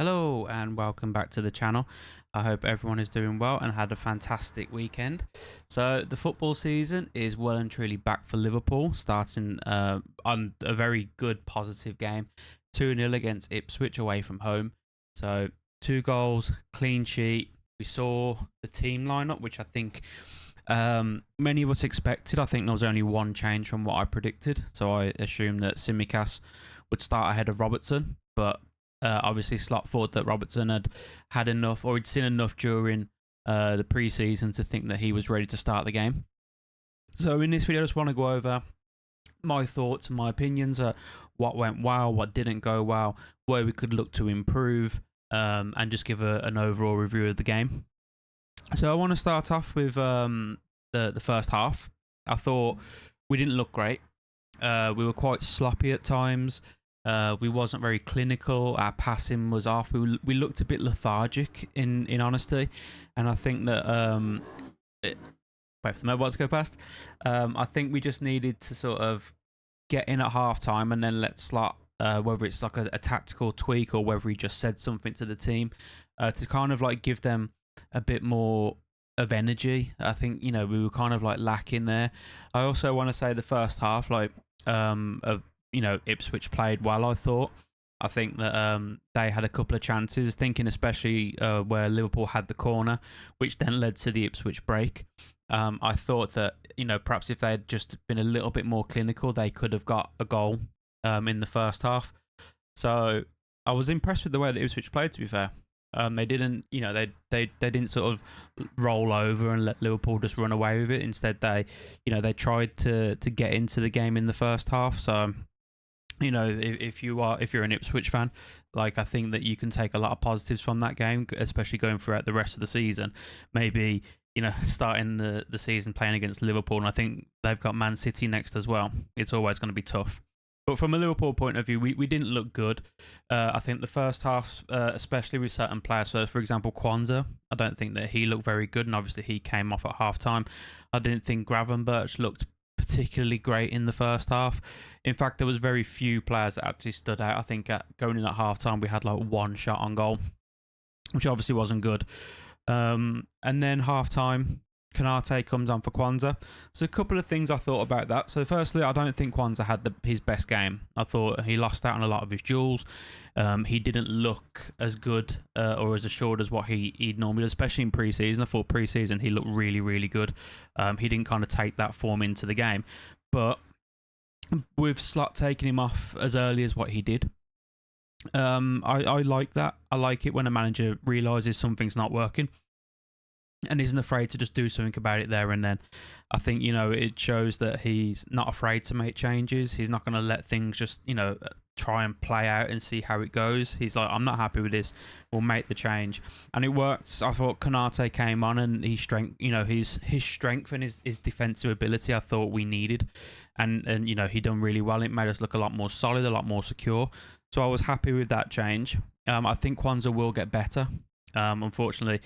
Hello and welcome back to the channel. I hope everyone is doing well and had a fantastic weekend. So the football season is well and truly back for Liverpool, starting on a very good positive game, 2-0 against Ipswich away from home. So 2 goals, clean sheet. We saw the team lineup, which I think many of us expected. I think there was only one change from what I predicted. So I assumed that Tsimikas would start ahead of Robertson, but obviously Slot thought that Robertson had enough, or he'd seen enough during the pre-season to think that he was ready to start the game. So in this video, I just want to go over my thoughts and my opinions, what went well, what didn't go well, where we could look to improve, and just give an overall review of the game. So I want to start off with the first half. I thought we didn't look great. We were quite sloppy at times. We wasn't very clinical. Our passing was off. We looked a bit lethargic, in honesty, and I think that wait for the mobile to go past. I think we just needed to sort of get in at half time and then let Slot, whether it's like a tactical tweak or whether he just said something to the team, to kind of like give them a bit more of energy. I think we were kind of like lacking there. I also want to say the first half, Ipswich played well, I thought. I think that they had a couple of chances, thinking especially where Liverpool had the corner, which then led to the Ipswich break. I thought that, perhaps if they had just been a little bit more clinical, they could have got a goal in the first half. So I was impressed with the way that Ipswich played, to be fair. They didn't, they didn't sort of roll over and let Liverpool just run away with it. Instead, they tried to get into the game in the first half. So, if you're an Ipswich fan, I think that you can take a lot of positives from that game, especially going throughout the rest of the season. Maybe, starting the season playing against Liverpool, and I think they've got Man City next as well. It's always going to be tough. But from a Liverpool point of view, we didn't look good. I think the first half, especially with certain players, so for example, Kwanzaa, I don't think that he looked very good, and obviously he came off at half-time. I didn't think Gravenberch looked particularly great in the first half. In fact, there was very few players that actually stood out. I think going in at half-time, we had like one shot on goal, which obviously wasn't good. And then half-time, Konate comes on for Kwanzaa. So a couple of things I thought about that. So firstly, I don't think Kwanzaa had his best game. I thought he lost out on a lot of his duels. He didn't look as good or as assured as what he'd normally do, especially in pre-season. I thought pre-season he looked really, really good. He didn't kind of take that form into the game. But with Slot taking him off as early as what he did, I like that. I like it when a manager realises something's not working and isn't afraid to just do something about it there and then. I think, it shows that he's not afraid to make changes. He's not going to let things just, try and play out and see how it goes. He's like, I'm not happy with this. We'll make the change. And it worked. I thought Konate came on and his strength, his strength and his defensive ability I thought we needed. And he done really well. It made us look a lot more solid, a lot more secure. So I was happy with that change. I think Kwanzaa will get better. Unfortunately,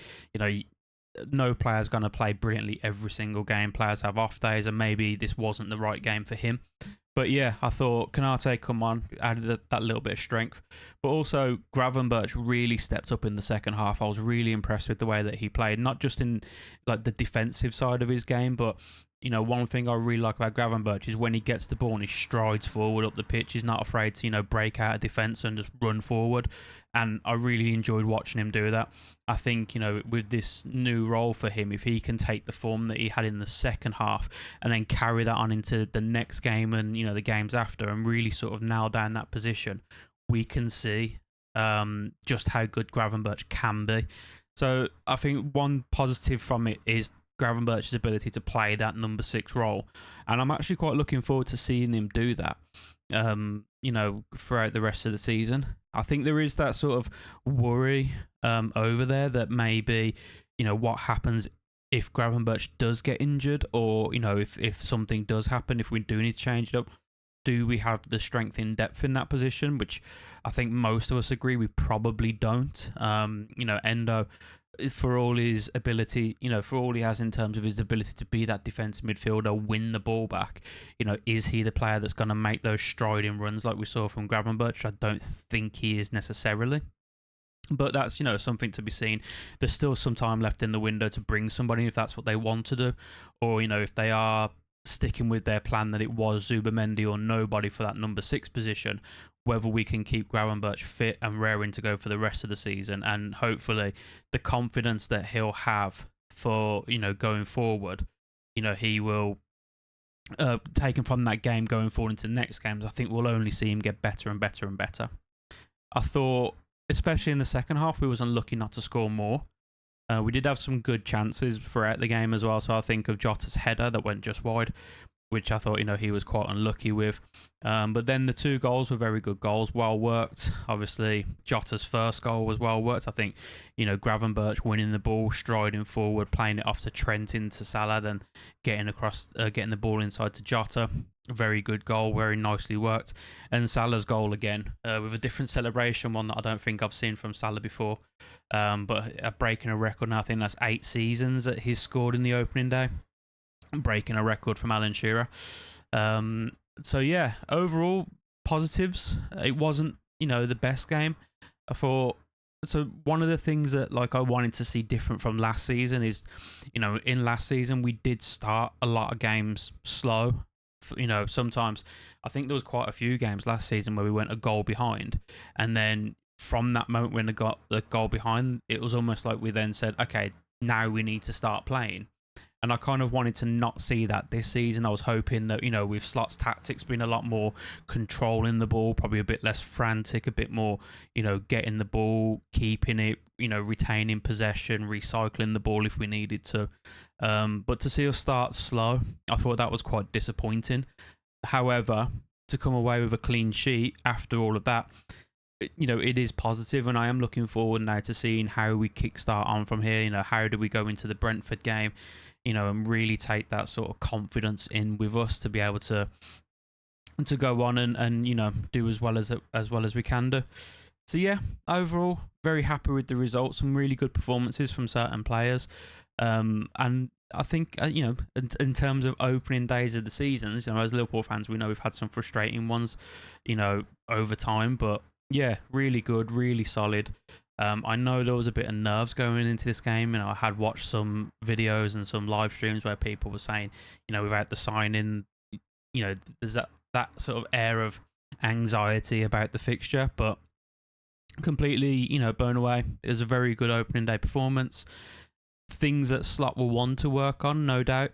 no player's going to play brilliantly every single game. Players have off days, and maybe this wasn't the right game for him. But yeah, I thought Konate come on, added that little bit of strength. But also, Gravenberch really stepped up in the second half. I was really impressed with the way that he played, not just in the defensive side of his game, but one thing I really like about Gravenberch is when he gets the ball and he strides forward up the pitch. He's not afraid to, break out of defence and just run forward. And I really enjoyed watching him do that. I think, with this new role for him, if he can take the form that he had in the second half and then carry that on into the next game and, the games after and really sort of nail down that position, we can see just how good Gravenberch can be. So I think one positive from it is Gravenberch's ability to play that number 6 role. And I'm actually quite looking forward to seeing him do that, throughout the rest of the season. I think there is that sort of worry over there that maybe, what happens if Gravenberch does get injured, or, if something does happen, if we do need to change it up, do we have the strength in depth in that position? Which I think most of us agree we probably don't. Endo, for all his ability, for all he has in terms of his ability to be that defensive midfielder, win the ball back, is he the player that's going to make those striding runs like we saw from Gravenberch? I don't think he is necessarily. But that's, something to be seen. There's still some time left in the window to bring somebody if that's what they want to do. Or, if they are sticking with their plan that it was Zubimendi or nobody for that number 6 position, whether we can keep Gravenberch fit and raring to go for the rest of the season. And hopefully the confidence that he'll have for, going forward, he will, taken from that game going forward into the next games, I think we'll only see him get better and better and better. I thought, especially in the second half, we was unlucky not to score more. We did have some good chances throughout the game as well. So I think of Jota's header that went just wide, which I thought, he was quite unlucky with. But then the 2 goals were very good goals, well worked. Obviously, Jota's first goal was well worked. I think, Gravenberch winning the ball, striding forward, playing it off to Trent into Salah, then getting the ball inside to Jota. Very good goal, very nicely worked. And Salah's goal again, with a different celebration, one that I don't think I've seen from Salah before. But breaking a record now, I think that's 8 seasons that he's scored in the opening day. Breaking a record from Alan Shearer. So yeah, overall positives. It wasn't, the best game. I thought, so one of the things that I wanted to see different from last season is, in last season we did start a lot of games slow. Sometimes I think there was quite a few games last season where we went a goal behind, and then from that moment when we got the goal behind, it was almost like we then said, okay, now we need to start playing. And I kind of wanted to not see that this season. I was hoping that, with Slot's tactics being a lot more controlling the ball, probably a bit less frantic, a bit more, getting the ball, keeping it, retaining possession, recycling the ball if we needed to. But to see us start slow, I thought that was quite disappointing. However, to come away with a clean sheet after all of that, it is positive, and I am looking forward now to seeing how we kickstart on from here. How do we go into the Brentford game, and really take that sort of confidence in with us to be able to go on and do as well as we can do. So yeah, overall, very happy with the results. Some really good performances from certain players. And I think, in terms of opening days of the seasons, as Liverpool fans, we know we've had some frustrating ones, over time. But yeah, really good, really solid. I know there was a bit of nerves going into this game, and I had watched some videos and some live streams where people were saying, without the signing, there's that sort of air of anxiety about the fixture, but completely, blown away. It was a very good opening day performance. Things that Slot will want to work on, no doubt,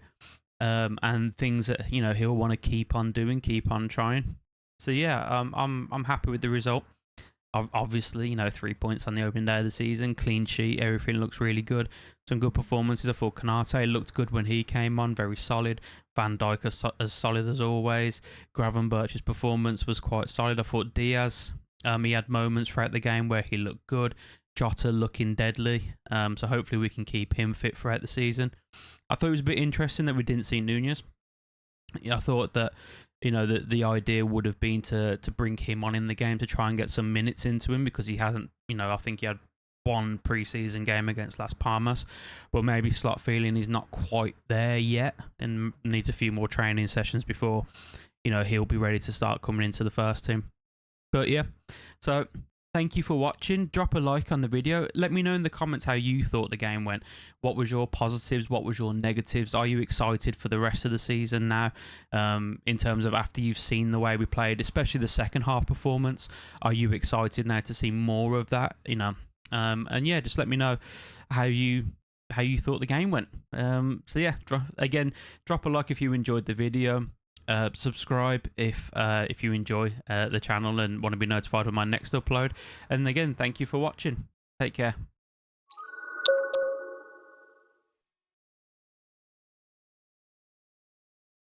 and things that he'll want to keep on doing, keep on trying. So yeah, I'm happy with the result. Obviously, 3 points on the opening day of the season, clean sheet, everything looks really good. Some good performances. I thought Konate looked good when he came on, very solid. Van Dijk as solid as always. Gravenberch's performance was quite solid. I thought Diaz, he had moments throughout the game where he looked good. Jota looking deadly. So hopefully we can keep him fit throughout the season. I thought it was a bit interesting that we didn't see Nunez. I thought that the idea would have been to bring him on in the game to try and get some minutes into him, because he hasn't, I think he had one pre-season game against Las Palmas, but maybe Slot feeling he's not quite there yet and needs a few more training sessions before, he'll be ready to start coming into the first team. But yeah, so thank you for watching. Drop a like on the video. Let me know in the comments how you thought the game went. What was your positives? What was your negatives? Are you excited for the rest of the season now? In terms of after you've seen the way we played, especially the second half performance, are you excited now to see more of that? And yeah, just let me know how you thought the game went. So yeah, drop a like if you enjoyed the video. Subscribe if you enjoy the channel and want to be notified of my next upload. And again, thank you for watching. Take care.